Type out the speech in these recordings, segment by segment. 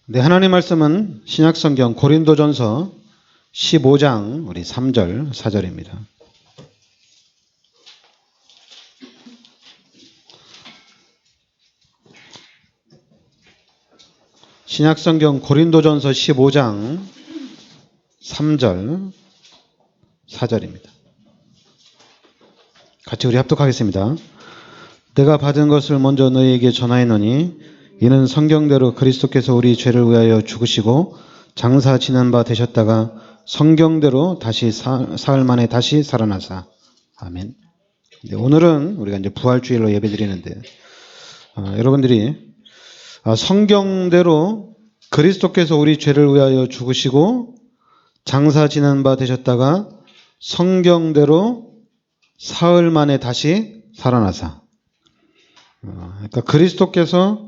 네, 하나님 말씀은 신약성경 고린도전서 15장 우리 3절 4절입니다. 신약성경 고린도전서 15장 3절 4절입니다. 같이 우리 합독하겠습니다. 내가 받은 것을 먼저 너희에게 전하였노니 이는 성경대로 그리스도께서 우리 죄를 위하여 죽으시고 장사 지난 바 되셨다가 성경대로 다시 사흘 만에 다시 살아나사. 아멘. 네, 오늘은 우리가 이제 부활주일로 예배드리는데 여러분들이 성경대로 그리스도께서 우리 죄를 위하여 죽으시고 장사 지난 바 되셨다가 성경대로 사흘 만에 다시 살아나사. 그러니까 그리스도께서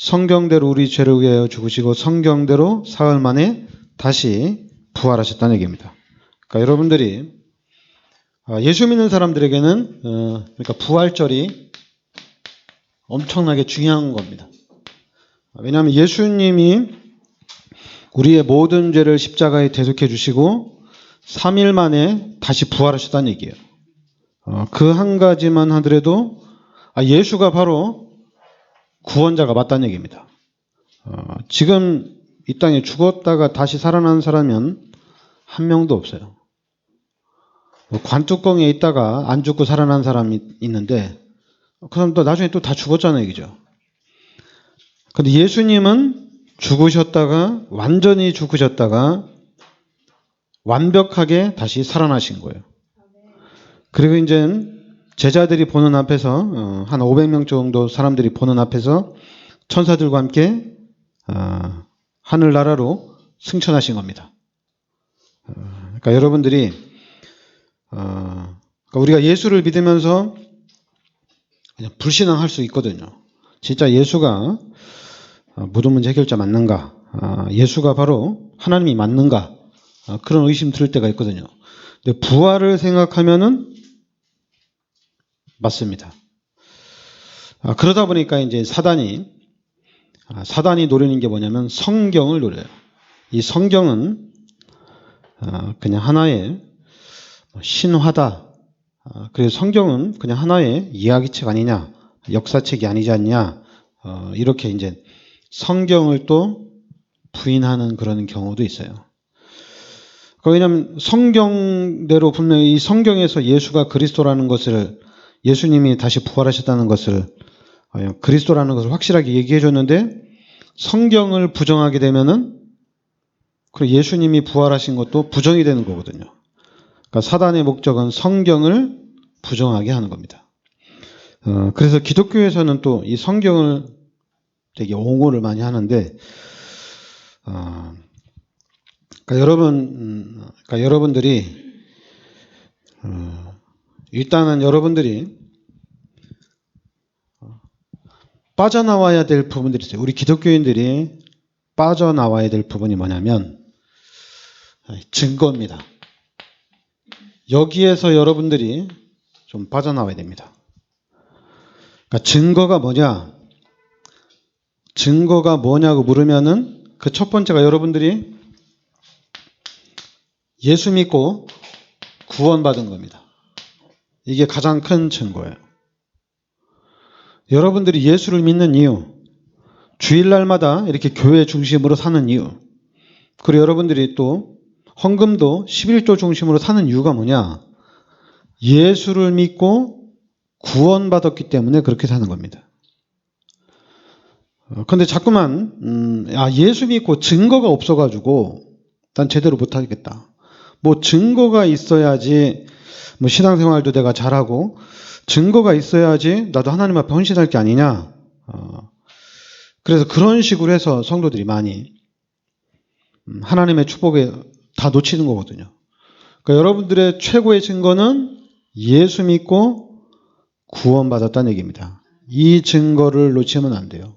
성경대로 우리 죄를 위하여 죽으시고 성경대로 사흘 만에 다시 부활하셨다는 얘기입니다. 그러니까 여러분들이 예수 믿는 사람들에게는 그러니까 부활절이 엄청나게 중요한 겁니다. 왜냐하면 예수님이 우리의 모든 죄를 십자가에 대속해 주시고 3일 만에 다시 부활하셨다는 얘기예요. 그 한 가지만 하더라도 예수가 바로 구원자가 맞다는 얘기입니다. 지금 이 땅에 죽었다가 다시 살아난 사람은 한 명도 없어요. 관뚜껑에 있다가 안 죽고 살아난 사람이 있는데 그 사람도 나중에 또 다 죽었잖아요, 얘기죠. 근데 예수님은 죽으셨다가 완전히 죽으셨다가 완벽하게 다시 살아나신 거예요. 그리고 이제 제자들이 보는 앞에서 한 500명 정도 사람들이 보는 앞에서 천사들과 함께 하늘나라로 승천하신 겁니다. 그러니까 여러분들이 그러니까 우리가 예수를 믿으면서 그냥 불신앙할 수 있거든요. 진짜 예수가 모든 문제 해결자 맞는가? 예수가 바로 하나님이 맞는가? 그런 의심 들을 때가 있거든요. 근데 부활을 생각하면은 맞습니다. 그러다 보니까 이제 사단이 노리는 게 뭐냐면 성경을 노려요. 이 성경은 그냥 하나의 신화다. 그래서 성경은 그냥 하나의 이야기책 아니냐, 역사책이 아니지 않냐, 이렇게 이제 성경을 또 부인하는 그런 경우도 있어요. 왜냐하면 성경대로 분명히 이 성경에서 예수가 그리스도라는 것을 예수님이 다시 부활하셨다는 것을 그리스도라는 것을 확실하게 얘기해 줬는데 성경을 부정하게 되면은 예수님이 부활하신 것도 부정이 되는 거거든요. 그러니까 사단의 목적은 성경을 부정하게 하는 겁니다. 그래서 기독교에서는 또 이 성경을 되게 옹호를 많이 하는데 그러니까 여러분들이 일단은 여러분들이 빠져나와야 될 부분들이 있어요. 우리 기독교인들이 빠져나와야 될 부분이 뭐냐면 증거입니다. 여기에서 여러분들이 좀 빠져나와야 됩니다. 그러니까 증거가 뭐냐? 증거가 뭐냐고 물으면은 그 첫 번째가 여러분들이 예수 믿고 구원받은 겁니다. 이게 가장 큰 증거예요. 여러분들이 예수를 믿는 이유, 주일날마다 이렇게 교회 중심으로 사는 이유, 그리고 여러분들이 또 헌금도 11조 중심으로 사는 이유가 뭐냐? 예수를 믿고 구원받았기 때문에 그렇게 사는 겁니다. 그런데 자꾸만 예수 믿고 증거가 없어가지고 난 제대로 못하겠다. 뭐 증거가 있어야지 뭐 신앙생활도 내가 잘하고 증거가 있어야지 나도 하나님 앞에 헌신할 게 아니냐. 그래서 그런 식으로 해서 성도들이 많이 하나님의 축복에 다 놓치는 거거든요. 그러니까 여러분들의 최고의 증거는 예수 믿고 구원받았다는 얘기입니다. 이 증거를 놓치면 안 돼요.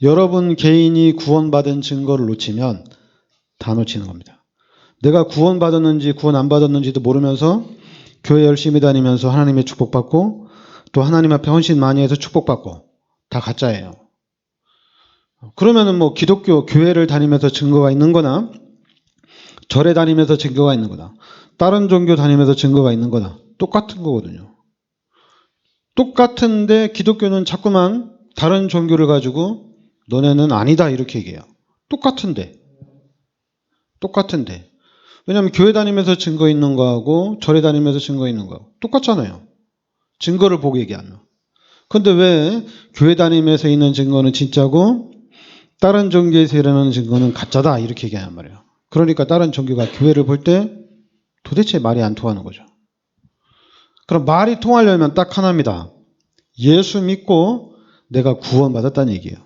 여러분 개인이 구원받은 증거를 놓치면 다 놓치는 겁니다. 내가 구원받았는지 구원 안 받았는지도 모르면서 교회 열심히 다니면서 하나님의 축복받고 또 하나님 앞에 헌신 많이 해서 축복받고 다 가짜예요. 그러면은 뭐 기독교 교회를 다니면서 증거가 있는 거나 절에 다니면서 증거가 있는 거나 다른 종교 다니면서 증거가 있는 거나 똑같은 거거든요. 똑같은데 기독교는 자꾸만 다른 종교를 가지고 너네는 아니다 이렇게 얘기해요. 똑같은데. 왜냐하면 교회 다니면서 증거 있는 거하고 절에 다니면서 증거 있는 거하고 똑같잖아요. 증거를 보고 얘기하면. 근데 왜 교회 다니면서 있는 증거는 진짜고 다른 종교에서 일어나는 증거는 가짜다 이렇게 얘기하는 말이에요. 그러니까 다른 종교가 교회를 볼 때 도대체 말이 안 통하는 거죠. 그럼 말이 통하려면 딱 하나입니다. 예수 믿고 내가 구원받았다는 얘기예요.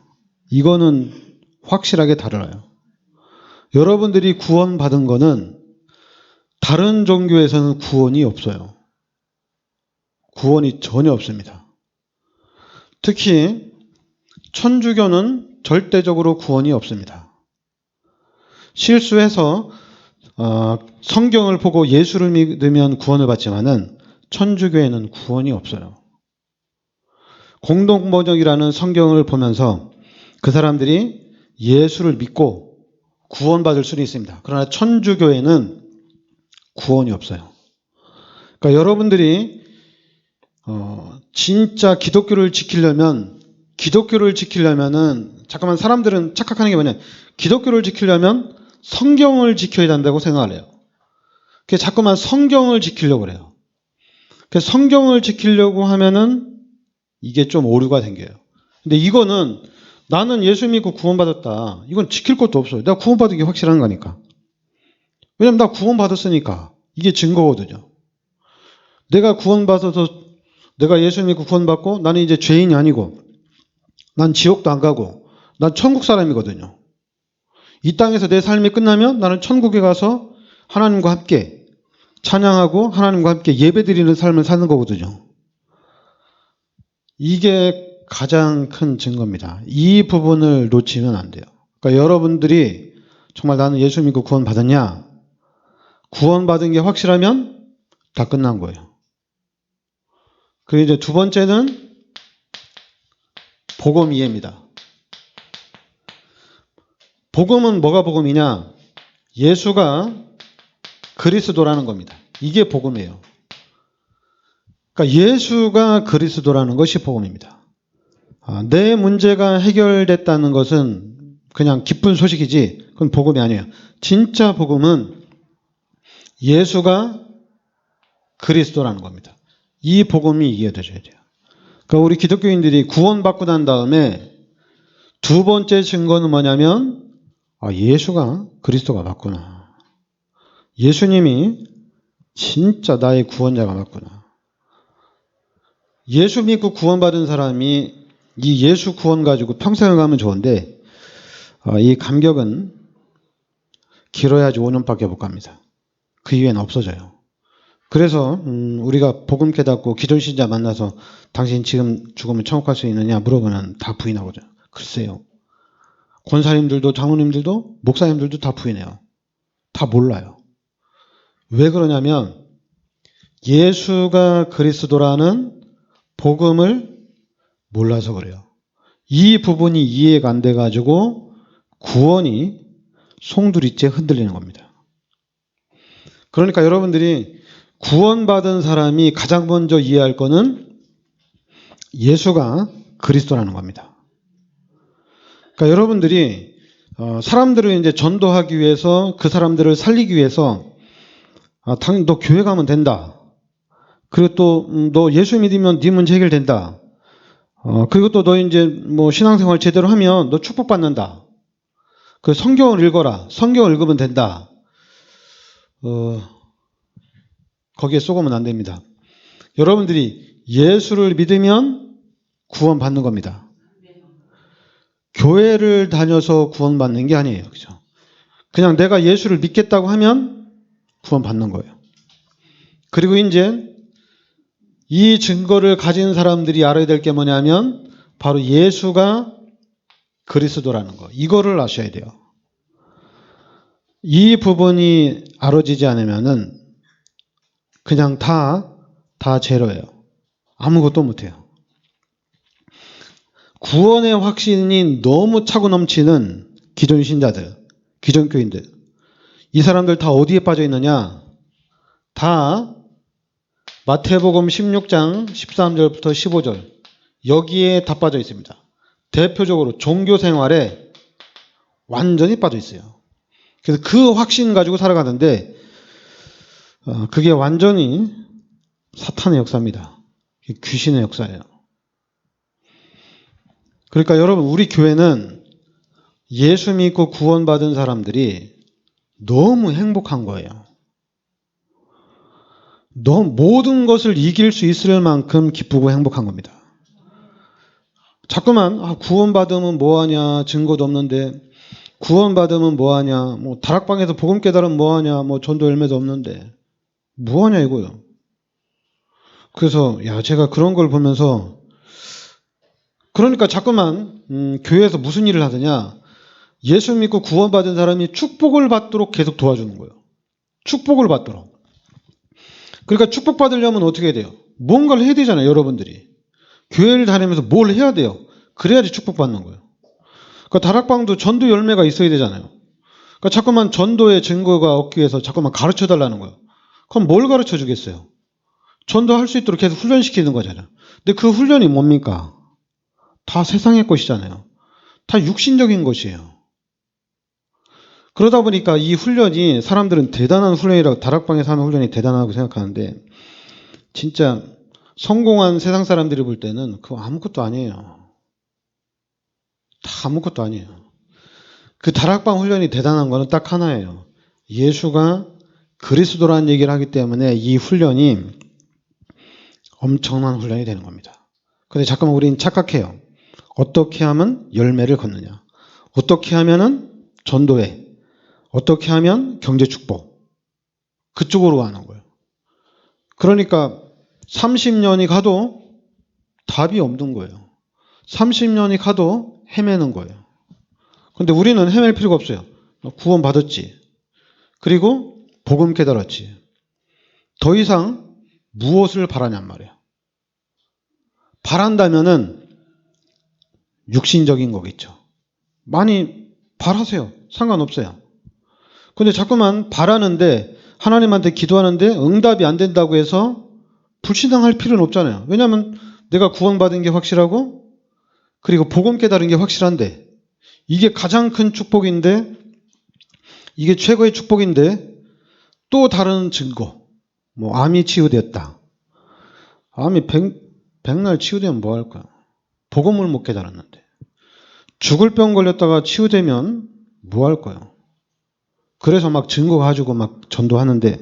이거는 확실하게 달라요. 여러분들이 구원받은 거는 다른 종교에서는 구원이 없어요. 구원이 전혀 없습니다. 특히 천주교는 절대적으로 구원이 없습니다. 실수해서 성경을 보고 예수를 믿으면 구원을 받지만은 천주교에는 구원이 없어요. 공동번역이라는 성경을 보면서 그 사람들이 예수를 믿고 구원받을 수는 있습니다. 그러나 천주교에는 구원이 없어요. 그러니까 여러분들이 진짜 기독교를 지키려면은 잠깐만 사람들은 착각하는 게 뭐냐? 기독교를 지키려면 성경을 지켜야 된다고 생각을 해요. 그래서 자꾸만 성경을 지키려고 그래요. 그래서 성경을 지키려고 하면은 이게 좀 오류가 생겨요. 근데 이거는 나는 예수 믿고 구원받았다. 이건 지킬 것도 없어요. 내가 구원받은 게 확실한 거니까. 왜냐면 나 구원받았으니까. 이게 증거거든요. 내가 구원받아서 내가 예수 믿고 구원받고 나는 이제 죄인이 아니고 난 지옥도 안 가고 난 천국 사람이거든요. 이 땅에서 내 삶이 끝나면 나는 천국에 가서 하나님과 함께 찬양하고 하나님과 함께 예배드리는 삶을 사는 거거든요. 이게 가장 큰 증거입니다. 이 부분을 놓치면 안 돼요. 그러니까 여러분들이 정말 나는 예수 믿고 구원받았냐? 구원받은 게 확실하면 다 끝난 거예요. 그리고 이제 두 번째는 복음 이해입니다. 복음은 뭐가 복음이냐? 예수가 그리스도라는 겁니다. 이게 복음이에요. 그러니까 예수가 그리스도라는 것이 복음입니다. 내 문제가 해결됐다는 것은 그냥 기쁜 소식이지 그건 복음이 아니에요. 진짜 복음은 예수가 그리스도라는 겁니다. 이 복음이 이해되셔야 돼요. 그러니까 우리 기독교인들이 구원받고 난 다음에 두 번째 증거는 뭐냐면 예수가 그리스도가 맞구나. 예수님이 진짜 나의 구원자가 맞구나. 예수 믿고 구원받은 사람이 이 예수 구원 가지고 평생을 가면 좋은데 이 감격은 길어야지 5년밖에 못 갑니다. 그 이후에는 없어져요. 그래서 우리가 복음 깨닫고 기존신자 만나서 당신 지금 죽으면 천국 갈 수 있느냐 물어보면 다 부인하거든요. 글쎄요. 권사님들도 장로님들도 목사님들도 다 부인해요. 다 몰라요. 왜 그러냐면 예수가 그리스도라는 복음을 몰라서 그래요. 이 부분이 이해가 안 돼가지고 구원이 송두리째 흔들리는 겁니다. 그러니까 여러분들이 구원받은 사람이 가장 먼저 이해할 거는 예수가 그리스도라는 겁니다. 그러니까 여러분들이 사람들을 이제 전도하기 위해서 그 사람들을 살리기 위해서 당연히 너 교회 가면 된다. 그리고 또 너 예수 믿으면 네 문제 해결된다. 그리고 또 너 이제 뭐 신앙생활 제대로 하면 너 축복받는다. 그 성경을 읽어라. 성경을 읽으면 된다. 거기에 쏘가면 안 됩니다. 여러분들이 예수를 믿으면 구원받는 겁니다. 교회를 다녀서 구원받는 게 아니에요. 그죠? 그냥 내가 예수를 믿겠다고 하면 구원받는 거예요. 그리고 이제 이 증거를 가진 사람들이 알아야 될 게 뭐냐면 바로 예수가 그리스도라는 거. 이거를 아셔야 돼요. 이 부분이 알아지지 않으면은 그냥 다 제로예요. 아무것도 못해요. 구원의 확신이 너무 차고 넘치는 기존 신자들, 기존 교인들, 이 사람들 다 어디에 빠져 있느냐? 다 마태복음 16장 13절부터 15절 여기에 다 빠져 있습니다. 대표적으로 종교 생활에 완전히 빠져 있어요. 그래서 그 확신 가지고 살아가는데 그게 완전히 사탄의 역사입니다. 귀신의 역사예요. 그러니까 여러분, 우리 교회는 예수 믿고 구원받은 사람들이 너무 행복한 거예요. 너무 모든 것을 이길 수 있을 만큼 기쁘고 행복한 겁니다. 자꾸만 구원받으면 뭐하냐, 증거도 없는데, 구원받으면 뭐하냐, 뭐 다락방에서 복음 깨달으면 뭐하냐, 뭐 전도 열매도 없는데 뭐하냐 이거요. 그래서 제가 그런 걸 보면서, 그러니까 자꾸만 교회에서 무슨 일을 하느냐, 예수 믿고 구원받은 사람이 축복을 받도록 계속 도와주는 거예요. 축복을 받도록. 그러니까 축복받으려면 어떻게 해야 돼요? 뭔가를 해야 되잖아요, 여러분들이. 교회를 다니면서 뭘 해야 돼요? 그래야지 축복받는 거예요. 그러니까 다락방도 전도 열매가 있어야 되잖아요. 그러니까 자꾸만 전도의 증거가 얻기 위해서 자꾸만 가르쳐 달라는 거예요. 그럼 뭘 가르쳐 주겠어요? 전도할 수 있도록 계속 훈련시키는 거잖아요. 근데 그 훈련이 뭡니까? 다 세상의 것이잖아요. 다 육신적인 것이에요. 그러다 보니까 이 훈련이, 사람들은 대단한 훈련이라고, 다락방에서 하는 훈련이 대단하다고 생각하는데, 진짜 성공한 세상 사람들이 볼 때는 그거 아무것도 아니에요. 다 아무것도 아니에요. 그 다락방 훈련이 대단한 거는 딱 하나예요. 예수가 그리스도라는 얘기를 하기 때문에 이 훈련이 엄청난 훈련이 되는 겁니다. 근데 잠깐만 우리는 착각해요. 어떻게 하면 열매를 걷느냐? 어떻게 하면은 전도해? 어떻게 하면 경제 축복? 그쪽으로 가는 거예요. 그러니까 30년이 가도 답이 없는 거예요. 30년이 가도 헤매는 거예요. 근데 우리는 헤맬 필요가 없어요. 구원 받았지. 그리고 복음 깨달았지. 더 이상 무엇을 바라냔 말이에요. 바란다면은 육신적인 거겠죠. 많이 바라세요. 상관없어요. 근데 자꾸만 바라는데, 하나님한테 기도하는데 응답이 안 된다고 해서 불신앙할 필요는 없잖아요. 왜냐하면 내가 구원받은 게 확실하고, 그리고 복음 깨달은 게 확실한데, 이게 가장 큰 축복인데, 이게 최고의 축복인데, 또 다른 증거, 뭐 암이 치유되었다. 암이 백날 치유되면 뭐 할 거야? 복음을 못 깨달았는데. 죽을 병 걸렸다가 치유되면 뭐 할 거예요? 그래서 막 증거 가지고 막 전도하는데,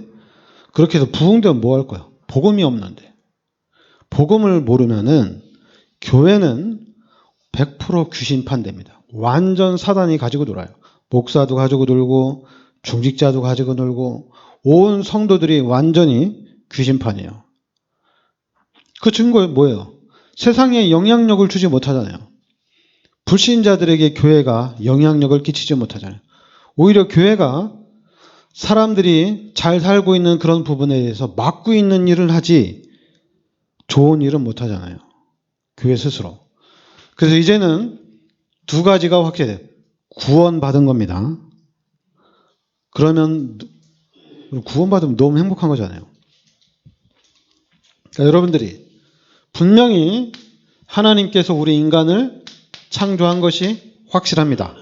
그렇게 해서 부흥되면 뭐 할 거예요? 복음이 없는데. 복음을 모르면은 교회는 100% 귀신판됩니다. 완전 사단이 가지고 놀아요. 목사도 가지고 놀고, 중직자도 가지고 놀고, 온 성도들이 완전히 귀신판이에요. 그 증거 뭐예요? 세상에 영향력을 주지 못하잖아요. 불신자들에게 교회가 영향력을 끼치지 못하잖아요. 오히려 교회가 사람들이 잘 살고 있는 그런 부분에 대해서 막고 있는 일을 하지 좋은 일은 못하잖아요. 교회 스스로. 그래서 이제는 두 가지가 확실해요. 구원받은 겁니다. 그러면 구원받으면 너무 행복한 거잖아요. 그러니까 여러분들이 분명히 하나님께서 우리 인간을 창조한 것이 확실합니다.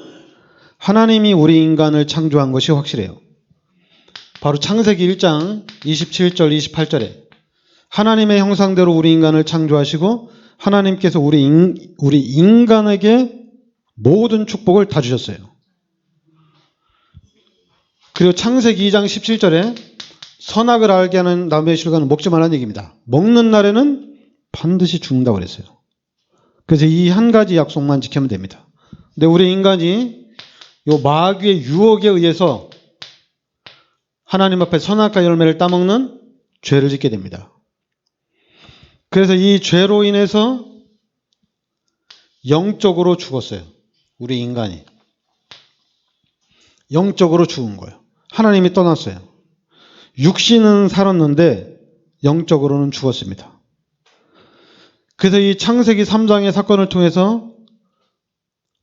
하나님이 우리 인간을 창조한 것이 확실해요. 바로 창세기 1장 27절 28절에 하나님의 형상대로 우리 인간을 창조하시고 하나님께서 우리 인간에게 모든 축복을 다 주셨어요. 그리고 창세기 2장 17절에 선악을 알게 하는 나무의 실과는 먹지 말라는 얘기입니다. 먹는 날에는 반드시 죽는다고 그랬어요. 그래서 이 한 가지 약속만 지키면 됩니다. 근데 우리 인간이 이 마귀의 유혹에 의해서 하나님 앞에 선악과 열매를 따먹는 죄를 짓게 됩니다. 그래서 이 죄로 인해서 영적으로 죽었어요. 우리 인간이. 영적으로 죽은 거예요. 하나님이 떠났어요. 육신은 살았는데 영적으로는 죽었습니다. 그래서 이 창세기 3장의 사건을 통해서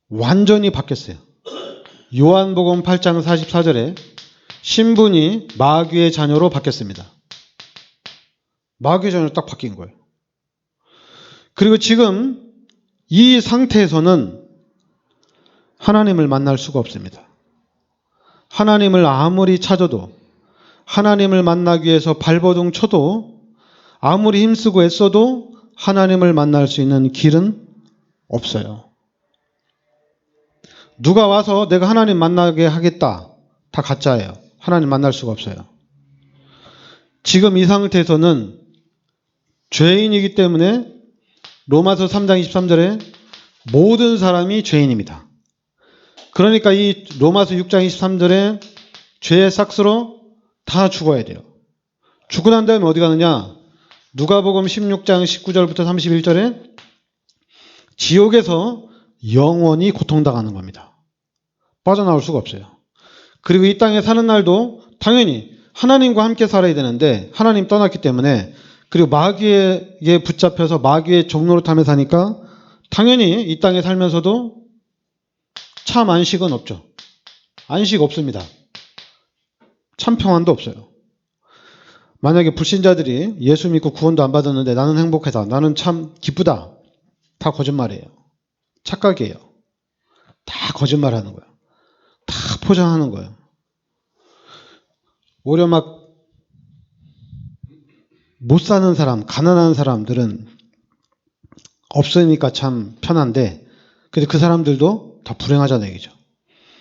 완전히 바뀌었어요. 요한복음 8장 44절에 신분이 마귀의 자녀로 바뀌었습니다. 마귀의 자녀로 딱 바뀐 거예요. 그리고 지금 이 상태에서는 하나님을 만날 수가 없습니다. 하나님을 아무리 찾아도, 하나님을 만나기 위해서 발버둥 쳐도, 아무리 힘쓰고 애써도 하나님을 만날 수 있는 길은 없어요. 누가 와서 내가 하나님 만나게 하겠다, 다 가짜예요. 하나님 만날 수가 없어요. 지금 이 상태에서는 죄인이기 때문에 로마서 3장 23절에 모든 사람이 죄인입니다. 그러니까 이 로마서 6장 23절에 죄의 삭스로 다 죽어야 돼요. 죽고 난 다음에 어디 가느냐? 누가복음 16장 19절부터 31절에 지옥에서 영원히 고통당하는 겁니다. 빠져나올 수가 없어요. 그리고 이 땅에 사는 날도 당연히 하나님과 함께 살아야 되는데 하나님 떠났기 때문에, 그리고 마귀에게 붙잡혀서 마귀의 종노릇하며 사니까 당연히 이 땅에 살면서도 참 안식은 없죠. 안식 없습니다. 참 평안도 없어요. 만약에 불신자들이 예수 믿고 구원도 안 받았는데 나는 행복하다, 나는 참 기쁘다, 다 거짓말이에요. 착각이에요. 다 거짓말하는 거예요. 다 포장하는 거예요. 오히려 막 못 사는 사람, 가난한 사람들은 없으니까 참 편한데, 근데 그 사람들도 다 불행하자는 얘기죠.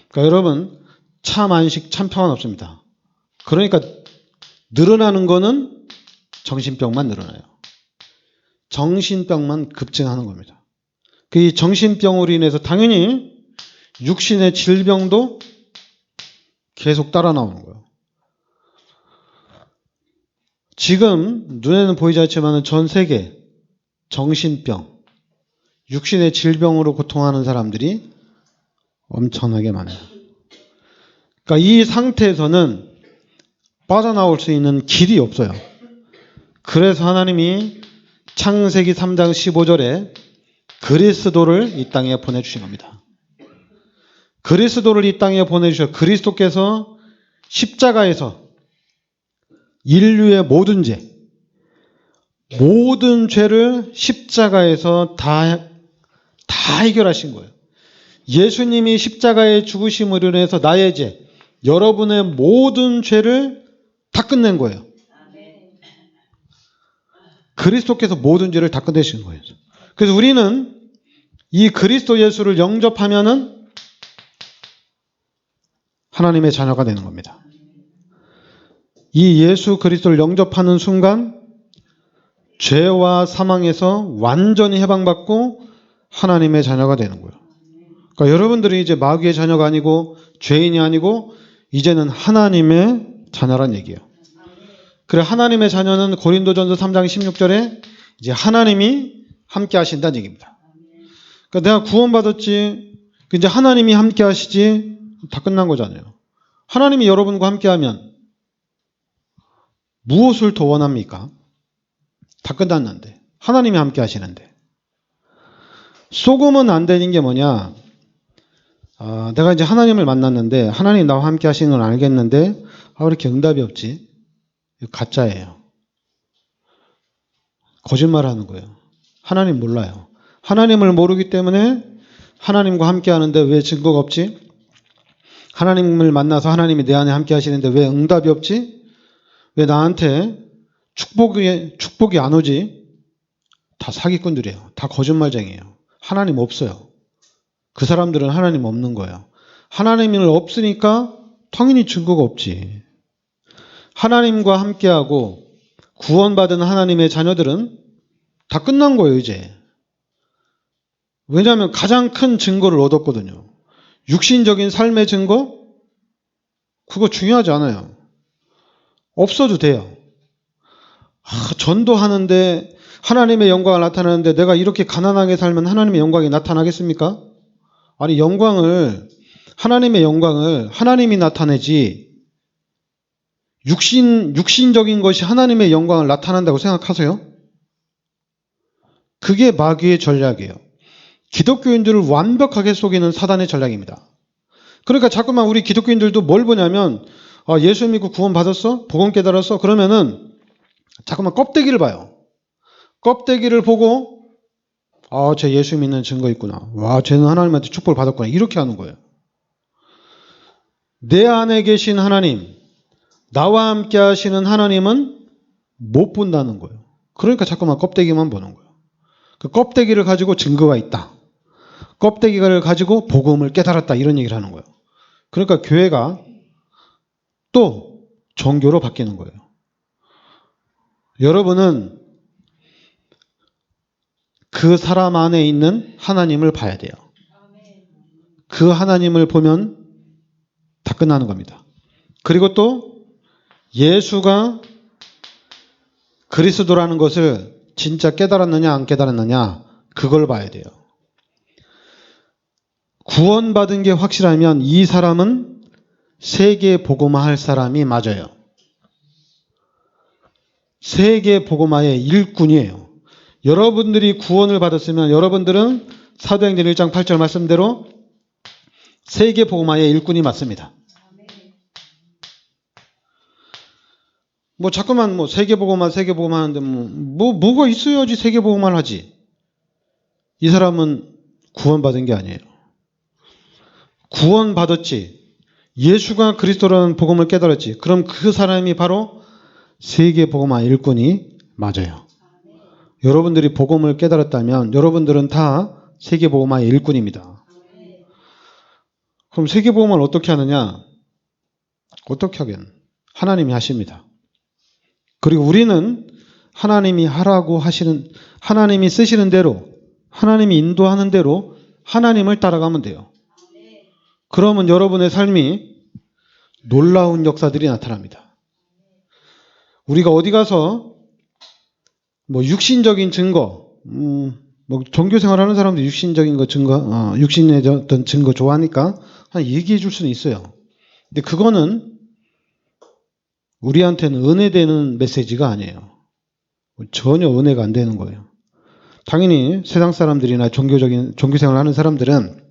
그러니까 여러분, 참 안식, 참 평안 없습니다. 그러니까 늘어나는 거는 정신병만 늘어나요. 정신병만 급증하는 겁니다. 그 정신병으로 인해서 당연히 육신의 질병도 계속 따라 나오는 거예요. 지금 눈에는 보이지 않지만 전 세계 정신병, 육신의 질병으로 고통하는 사람들이 엄청나게 많아요. 그러니까 이 상태에서는 빠져나올 수 있는 길이 없어요. 그래서 하나님이 창세기 3장 15절에 그리스도를 이 땅에 보내주신 겁니다. 그리스도를 이 땅에 보내주셔. 그리스도께서 십자가에서 인류의 모든 죄를 십자가에서 다 해결하신 거예요. 예수님이 십자가의 죽으심으로 인해서 나의 죄, 여러분의 모든 죄를 다 끝낸 거예요. 그리스도께서 모든 죄를 다 끝내신 거예요. 그래서 우리는 이 그리스도 예수를 영접하면은 하나님의 자녀가 되는 겁니다. 이 예수 그리스도를 영접하는 순간 죄와 사망에서 완전히 해방받고 하나님의 자녀가 되는 거예요. 그러니까 여러분들이 이제 마귀의 자녀가 아니고 죄인이 아니고 이제는 하나님의 자녀란 얘기예요. 그래, 하나님의 자녀는 고린도전서 3장 16절에 이제 하나님이 함께 하신다는 얘기입니다. 그러니까 내가 구원받았지, 이제 하나님이 함께 하시지, 다 끝난 거잖아요. 하나님이 여러분과 함께 하면 무엇을 더 원합니까? 다 끝났는데. 하나님이 함께 하시는데. 속으면 안 되는 게 뭐냐? 내가 이제 하나님을 만났는데 하나님 나와 함께 하시는 건 알겠는데 왜 이렇게 응답이 없지? 이거 가짜예요. 거짓말하는 거예요. 하나님 몰라요. 하나님을 모르기 때문에 하나님과 함께 하는데 왜 증거가 없지? 하나님을 만나서 하나님이 내 안에 함께 하시는데 왜 응답이 없지? 왜 나한테 축복이 안 오지? 다 사기꾼들이에요. 다 거짓말쟁이에요. 하나님 없어요. 그 사람들은 하나님 없는 거예요. 하나님이 없으니까 당연히 증거가 없지. 하나님과 함께하고 구원받은 하나님의 자녀들은 다 끝난 거예요, 이제. 왜냐하면 가장 큰 증거를 얻었거든요. 육신적인 삶의 증거? 그거 중요하지 않아요. 없어도 돼요. 전도하는데 하나님의 영광을 나타내는데 내가 이렇게 가난하게 살면 하나님의 영광이 나타나겠습니까? 아니, 하나님의 영광을 하나님이 나타내지 육신적인 것이 하나님의 영광을 나타난다고 생각하세요? 그게 마귀의 전략이에요. 기독교인들을 완벽하게 속이는 사단의 전략입니다. 그러니까 자꾸만 우리 기독교인들도 뭘 보냐면 예수 믿고 구원 받았어? 복음 깨달았어? 그러면은 자꾸만 껍데기를 봐요. 껍데기를 보고 쟤 예수 믿는 증거 있구나. 와, 쟤는 하나님한테 축복을 받았구나. 이렇게 하는 거예요. 내 안에 계신 하나님, 나와 함께 하시는 하나님은 못 본다는 거예요. 그러니까 자꾸만 껍데기만 보는 거예요. 그 껍데기를 가지고 증거가 있다. 껍데기를 가지고 복음을 깨달았다. 이런 얘기를 하는 거예요. 그러니까 교회가 또 종교로 바뀌는 거예요. 여러분은 그 사람 안에 있는 하나님을 봐야 돼요. 그 하나님을 보면 다 끝나는 겁니다. 그리고 또 예수가 그리스도라는 것을 진짜 깨달았느냐 안 깨달았느냐 그걸 봐야 돼요. 구원받은 게 확실하면 이 사람은 세계 복음화할 사람이 맞아요. 세계 복음화의 일꾼이에요. 여러분들이 구원을 받았으면 여러분들은 사도행전 1장 8절 말씀대로 세계 복음화의 일꾼이 맞습니다. 자꾸만 세계 복음화 하는데 뭐가 있어야지 세계 복음화를 하지. 이 사람은 구원받은 게 아니에요. 구원받았지. 예수가 그리스도라는 복음을 깨달았지. 그럼 그 사람이 바로 세계 복음화 일꾼이 맞아요. 여러분들이 복음을 깨달았다면 여러분들은 다 세계 복음화의 일꾼입니다. 그럼 세계 복음을 어떻게 하느냐? 어떻게 하겠냐? 하나님이 하십니다. 그리고 우리는 하나님이 하라고 하시는, 하나님이 쓰시는 대로, 하나님이 인도하는 대로 하나님을 따라가면 돼요. 그러면 여러분의 삶이 놀라운 역사들이 나타납니다. 우리가 어디 가서 육신적인 증거, 종교 생활하는 사람들 육신적인 거 증거, 육신의 어떤 증거 좋아하니까 얘기해 줄 수는 있어요. 근데 그거는 우리한테는 은혜되는 메시지가 아니에요. 전혀 은혜가 안 되는 거예요. 당연히 세상 사람들이나 종교 생활을 하는 사람들은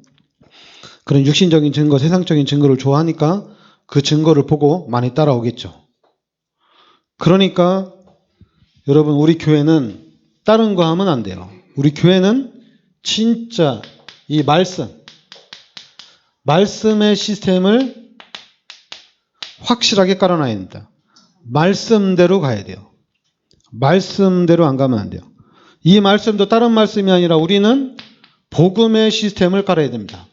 그런 육신적인 증거, 세상적인 증거를 좋아하니까 그 증거를 보고 많이 따라오겠죠. 그러니까 여러분, 우리 교회는 다른 거 하면 안 돼요. 우리 교회는 진짜 이 말씀의 시스템을 확실하게 깔아놔야 됩니다. 말씀대로 가야 돼요. 말씀대로 안 가면 안 돼요. 이 말씀도 다른 말씀이 아니라 우리는 복음의 시스템을 깔아야 됩니다.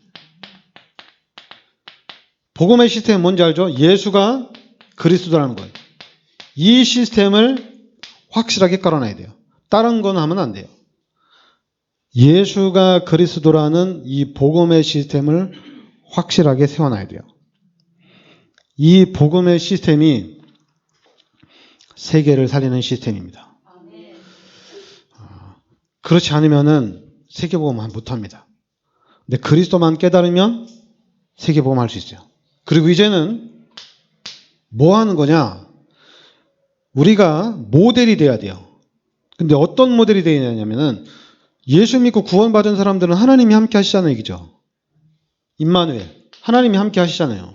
복음의 시스템은 뭔지 알죠? 예수가 그리스도라는 거예요. 이 시스템을 확실하게 깔아놔야 돼요. 다른 건 하면 안 돼요. 예수가 그리스도라는 이 복음의 시스템을 확실하게 세워놔야 돼요. 이 복음의 시스템이 세계를 살리는 시스템입니다. 그렇지 않으면은 세계복음만 못합니다. 근데 그리스도만 깨달으면 세계복음 할 수 있어요. 그리고 이제는 뭐 하는 거냐? 우리가 모델이 돼야 돼요. 근데 어떤 모델이 돼야 되냐면은 예수 믿고 구원받은 사람들은 하나님이 함께 하시잖아요, 얘기죠. 임마누엘, 하나님이 함께 하시잖아요.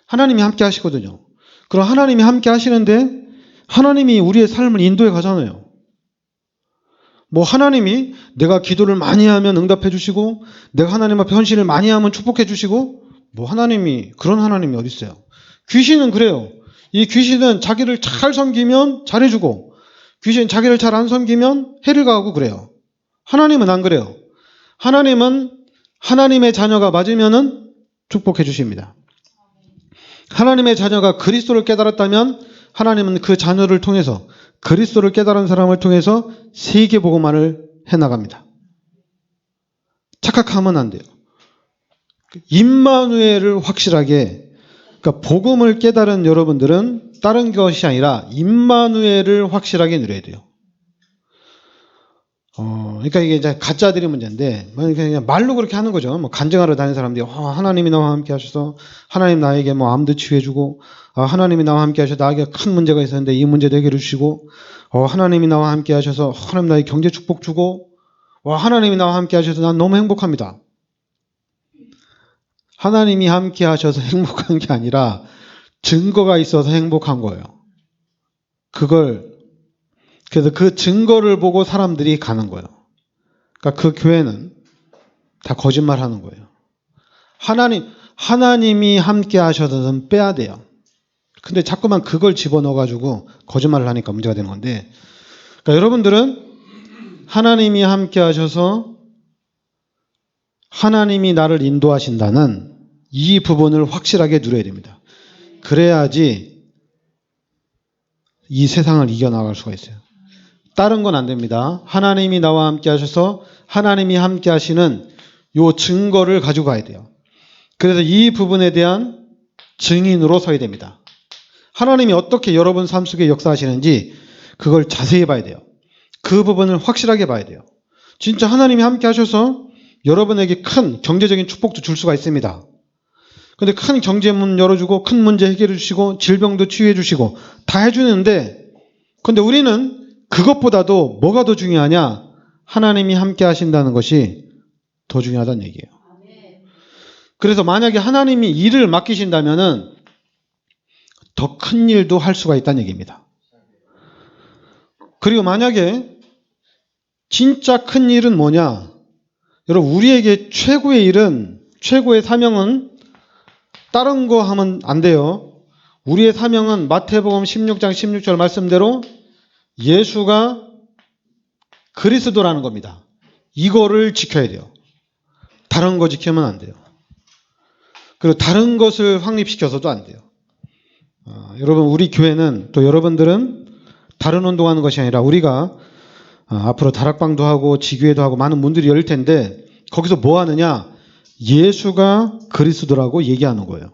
하나님이 함께 하시거든요. 그럼 하나님이 함께 하시는데 하나님이 우리의 삶을 인도해 가잖아요. 하나님이 내가 기도를 많이 하면 응답해 주시고 내가 하나님 앞에 헌신을 많이 하면 축복해 주시고 하나님이 그런 하나님이 어디 있어요? 귀신은 그래요. 이 귀신은 자기를 잘 섬기면 잘해주고 귀신은 자기를 잘 안 섬기면 해를 가하고 그래요. 하나님은 안 그래요. 하나님은 하나님의 자녀가 맞으면은 축복해 주십니다. 하나님의 자녀가 그리스도를 깨달았다면 하나님은 그 자녀를 통해서 그리스도를 깨달은 사람을 통해서 세계 복음화를 해나갑니다. 착각하면 안 돼요. 임마누엘을 확실하게, 그러니까 복음을 깨달은 여러분들은 다른 것이 아니라 임마누엘을 확실하게 누려야 돼요. 그러니까 이게 이제 가짜들이 문제인데, 그냥 말로 그렇게 하는 거죠. 간증하러 다니는 사람들이, 하나님이 나와 함께 하셔서, 하나님 나에게 암도 치유해주고, 하나님이 나와 함께 하셔서 나에게 큰 문제가 있었는데 이 문제도 해결해 주시고, 하나님이 나와 함께 하셔서, 하나님 나에게 경제 축복 주고, 와, 하나님이 나와 함께 하셔서 난 너무 행복합니다. 하나님이 함께 하셔서 행복한 게 아니라 증거가 있어서 행복한 거예요. 그래서 그 증거를 보고 사람들이 가는 거예요. 그러니까 그 교회는 다 거짓말 하는 거예요. 하나님이 함께 하셔서는 빼야 돼요. 근데 자꾸만 그걸 집어넣어가지고 거짓말을 하니까 문제가 되는 건데, 그러니까 여러분들은 하나님이 함께 하셔서 하나님이 나를 인도하신다는 이 부분을 확실하게 누려야 됩니다. 그래야지 이 세상을 이겨나갈 수가 있어요. 다른 건 안 됩니다. 하나님이 나와 함께 하셔서 하나님이 함께 하시는 요 증거를 가지고 가야 돼요. 그래서 이 부분에 대한 증인으로 서야 됩니다. 하나님이 어떻게 여러분 삶 속에 역사하시는지 그걸 자세히 봐야 돼요. 그 부분을 확실하게 봐야 돼요. 진짜 하나님이 함께 하셔서 여러분에게 큰 경제적인 축복도 줄 수가 있습니다. 근데 큰 경제 문 열어주고 큰 문제 해결해 주시고 질병도 치유해 주시고 다 해주는데, 근데 우리는 그것보다도 뭐가 더 중요하냐? 하나님이 함께 하신다는 것이 더 중요하다는 얘기예요. 그래서 만약에 하나님이 일을 맡기신다면은 더 큰 일도 할 수가 있다는 얘기입니다. 그리고 만약에 진짜 큰 일은 뭐냐? 여러분, 우리에게 최고의 일은, 최고의 사명은 다른 거 하면 안 돼요. 우리의 사명은 마태복음 16장 16절 말씀대로 예수가 그리스도라는 겁니다. 이거를 지켜야 돼요. 다른 거 지키면 안 돼요. 그리고 다른 것을 확립시켜서도 안 돼요. 여러분, 우리 교회는, 또 여러분들은 다른 운동하는 것이 아니라 우리가 앞으로 다락방도 하고 지교회도 하고 많은 문들이 열릴 텐데 거기서 뭐 하느냐? 예수가 그리스도라고 얘기하는 거예요.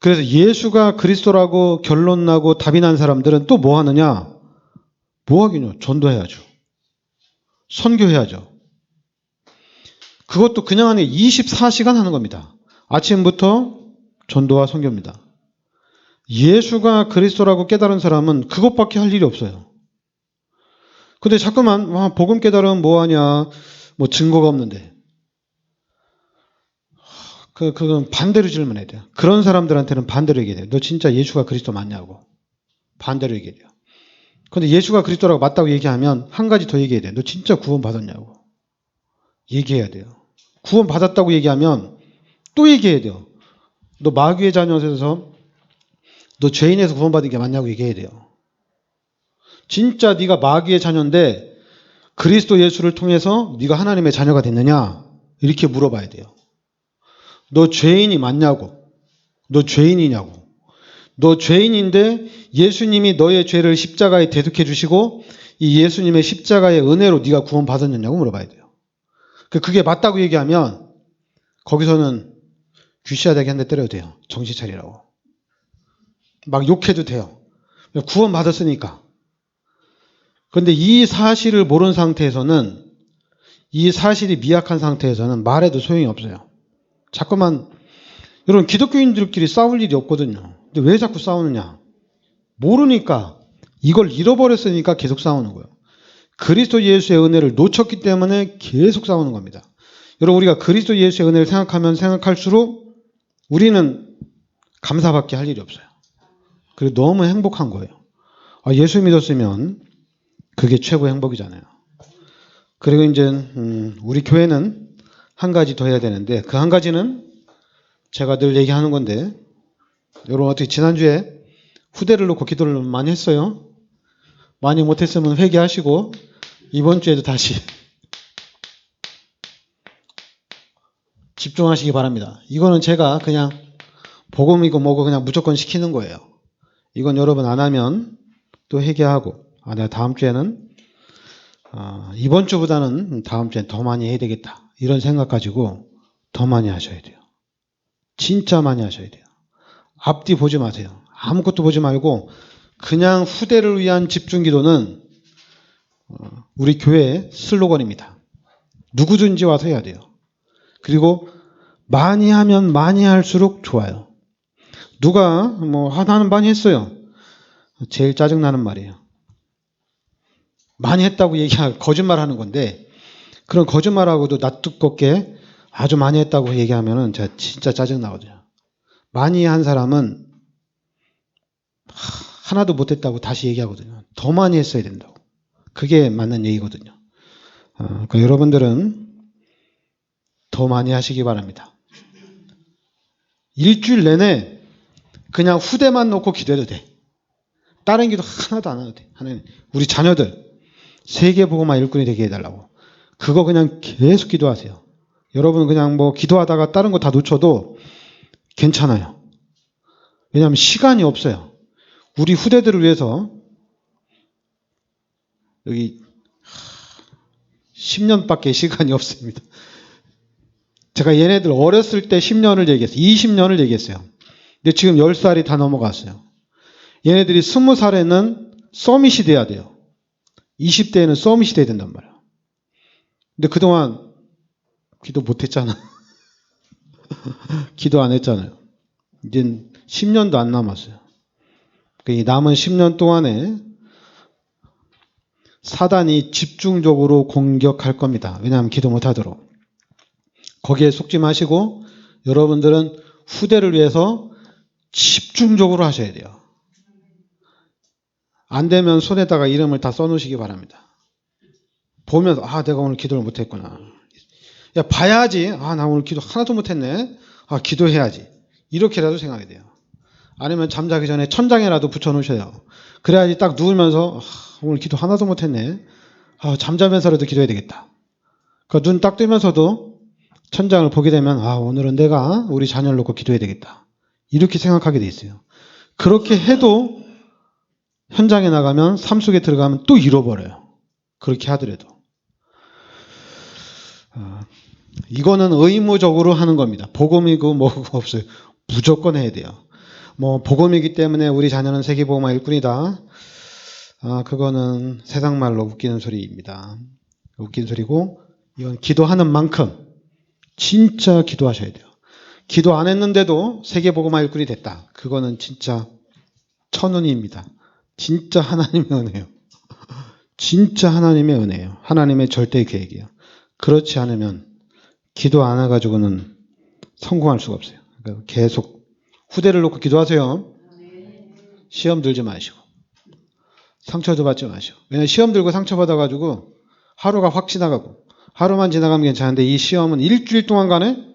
그래서 예수가 그리스도라고 결론 나고 답이 난 사람들은 또 뭐 하느냐? 뭐 하긴요? 전도해야죠. 선교해야죠. 그것도 그냥 하는 게 24시간 하는 겁니다. 아침부터 전도와 선교입니다. 예수가 그리스도라고 깨달은 사람은 그것밖에 할 일이 없어요. 근데 자꾸만 복음 깨달으면 뭐하냐? 뭐 증거가 없는데. 그건 반대로 질문해야 돼요. 그런 사람들한테는 반대로 얘기해야 돼요. 너 진짜 예수가 그리스도 맞냐고. 반대로 얘기해야 돼요. 근데 예수가 그리스도라고 맞다고 얘기하면 한 가지 더 얘기해야 돼요. 너 진짜 구원 받았냐고. 얘기해야 돼요. 구원 받았다고 얘기하면 또 얘기해야 돼요. 너 마귀의 자녀에서 너 죄인에서 구원받은 게 맞냐고 얘기해야 돼요. 진짜 네가 마귀의 자녀인데 그리스도 예수를 통해서 네가 하나님의 자녀가 됐느냐? 이렇게 물어봐야 돼요. 너 죄인이 맞냐고. 너 죄인이냐고. 너 죄인인데 예수님이 너의 죄를 십자가에 대속해 주시고 이 예수님의 십자가의 은혜로 네가 구원받았느냐고 물어봐야 돼요. 그게 맞다고 얘기하면 거기서는 귀시하다게 한 대 때려도 돼요. 정신 차리라고. 막 욕해도 돼요. 구원받았으니까. 그런데 이 사실을 모르는 상태에서는, 이 사실이 미약한 상태에서는 말해도 소용이 없어요. 자꾸만, 여러분, 기독교인들끼리 싸울 일이 없거든요. 근데 왜 자꾸 싸우느냐? 모르니까, 이걸 잃어버렸으니까 계속 싸우는 거예요. 그리스도 예수의 은혜를 놓쳤기 때문에 계속 싸우는 겁니다. 여러분, 우리가 그리스도 예수의 은혜를 생각하면 생각할수록 우리는 감사밖에 할 일이 없어요. 그리고 너무 행복한 거예요. 예수 믿었으면 그게 최고의 행복이잖아요. 그리고 이제 우리 교회는 한 가지 더 해야 되는데, 그 한 가지는 제가 늘 얘기하는 건데, 여러분 어떻게 지난주에 후대를 놓고 기도를 많이 했어요? 많이 못했으면 회개하시고 이번 주에도 다시 집중하시기 바랍니다. 이거는 제가 그냥 복음이고 뭐고 그냥 무조건 시키는 거예요. 이건 여러분 안 하면 또 회개하고, 내가 다음 주에는 이번 주보다는 다음 주엔 더 많이 해야 되겠다. 이런 생각 가지고 더 많이 하셔야 돼요. 진짜 많이 하셔야 돼요. 앞뒤 보지 마세요. 아무것도 보지 말고 그냥 후대를 위한 집중 기도는 우리 교회의 슬로건입니다. 누구든지 와서 해야 돼요. 그리고 많이 하면 많이 할수록 좋아요. 누가 나는 많이 했어요. 제일 짜증나는 말이에요. 많이 했다고 얘기하면 거짓말 하는 건데, 그런 거짓말하고도 낯두껍게 아주 많이 했다고 얘기하면은 제가 진짜 짜증나거든요. 많이 한 사람은 하나도 못했다고 다시 얘기하거든요. 더 많이 했어야 된다고. 그게 맞는 얘기거든요. 그러니까 여러분들은 더 많이 하시기 바랍니다. 일주일 내내 그냥 후대만 놓고 기도해도 돼. 다른 기도 하나도 안 해도 돼. 하나님, 우리 자녀들 세계복음화 일꾼이 되게 해달라고. 그거 그냥 계속 기도하세요. 여러분 그냥 뭐 기도하다가 다른 거 다 놓쳐도 괜찮아요. 왜냐하면 시간이 없어요. 우리 후대들을 위해서 여기 10년밖에 시간이 없습니다. 제가 얘네들 어렸을 때 10년을 얘기했어요. 20년을 얘기했어요. 근데 지금 10살이 다 넘어갔어요. 얘네들이 20살에는 서밋이 돼야 돼요. 20대에는 서밋이 돼야 된단 말이에요. 근데 그동안 기도 못했잖아. 기도 안 했잖아요. 이제 10년도 안 남았어요. 이 남은 10년 동안에 사단이 집중적으로 공격할 겁니다. 왜냐하면 기도 못하도록. 거기에 속지 마시고 여러분들은 후대를 위해서 집중적으로 하셔야 돼요. 안 되면 손에다가 이름을 다 써놓으시기 바랍니다. 보면서 내가 오늘 기도를 못했구나. 야, 봐야지. 나 오늘 기도 하나도 못했네. 기도해야지. 이렇게라도 생각이 돼요. 아니면 잠자기 전에 천장에라도 붙여놓으셔요. 그래야지 딱 누우면서 오늘 기도 하나도 못했네. 잠자면서라도 기도해야 되겠다. 그러니까 눈 딱 뜨면서도 천장을 보게 되면 오늘은 내가 우리 자녀를 놓고 기도해야 되겠다. 이렇게 생각하게 돼 있어요. 그렇게 해도 현장에 나가면 삶 속에 들어가면 또 잃어버려요. 그렇게 하더라도. 이거는 의무적으로 하는 겁니다. 복음이고 뭐고 없어요. 무조건 해야 돼요. 복음이기 때문에 우리 자녀는 세계복음화 일꾼이다. 그거는 세상 말로 웃기는 소리입니다. 웃긴 소리고 이건 기도하는 만큼 진짜 기도하셔야 돼요. 기도 안 했는데도 세계복음화 일꾼이 됐다. 그거는 진짜 천운입니다. 진짜 하나님의 은혜예요. 진짜 하나님의 은혜예요. 하나님의 절대 계획이에요. 그렇지 않으면 기도 안 해가지고는 성공할 수가 없어요. 그러니까 계속 후대를 놓고 기도하세요. 시험 들지 마시고 상처도 받지 마시고. 왜냐하면 시험 들고 상처 받아가지고 하루가 확 지나가고 하루만 지나가면 괜찮은데 이 시험은 일주일 동안간에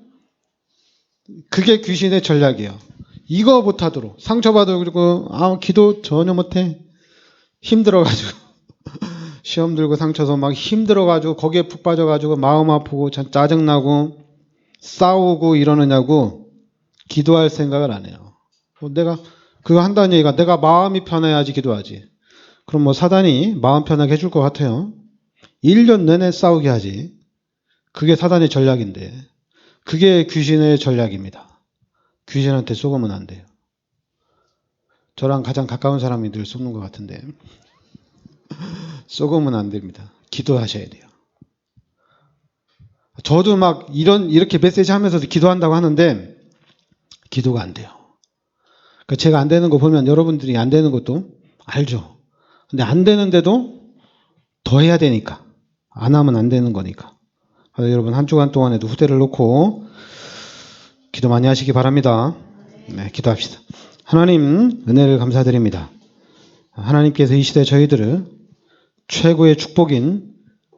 그게 귀신의 전략이에요. 이거 못하도록 상처받아가지고 기도 전혀 못해. 힘들어가지고 시험 들고 상처서 막 힘들어가지고 거기에 푹 빠져가지고 마음 아프고 짜증나고 싸우고 이러느냐고 기도할 생각을 안 해요. 내가 그거 한다는 얘기가 내가 마음이 편해야지 기도하지. 그럼 사단이 마음 편하게 해줄 것 같아요. 1년 내내 싸우게 하지. 그게 사단의 전략인데 그게 귀신의 전략입니다. 귀신한테 속으면 안 돼요. 저랑 가장 가까운 사람이 늘 속는 것 같은데 속으면 안 됩니다. 기도하셔야 돼요. 저도 막 이렇게 메시지 하면서도 기도한다고 하는데 기도가 안 돼요. 그러니까 제가 안 되는 거 보면 여러분들이 안 되는 것도 알죠. 근데 안 되는데도 더 해야 되니까. 안 하면 안 되는 거니까. 그래서 여러분 한 주간 동안에도 후대를 놓고 기도 많이 하시기 바랍니다. 네, 기도합시다. 하나님 은혜를 감사드립니다. 하나님께서 이 시대 저희들을 최고의 축복인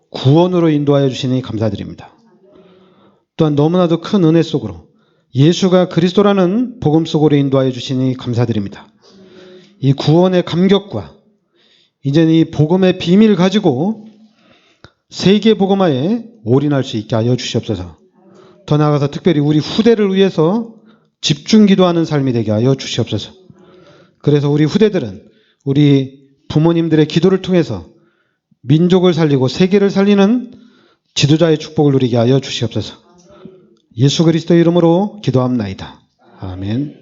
구원으로 인도하여 주시니 감사드립니다. 또한 너무나도 큰 은혜 속으로 예수가 그리스도라는 복음 속으로 인도하여 주시니 감사드립니다. 이 구원의 감격과 이제는 이 복음의 비밀을 가지고 세계 복음화에 올인할 수 있게 하여 주시옵소서. 더 나아가서 특별히 우리 후대를 위해서 집중 기도하는 삶이 되게 하여 주시옵소서. 그래서 우리 후대들은 우리 부모님들의 기도를 통해서 민족을 살리고 세계를 살리는 지도자의 축복을 누리게 하여 주시옵소서. 예수 그리스도의 이름으로 기도합나이다. 아멘.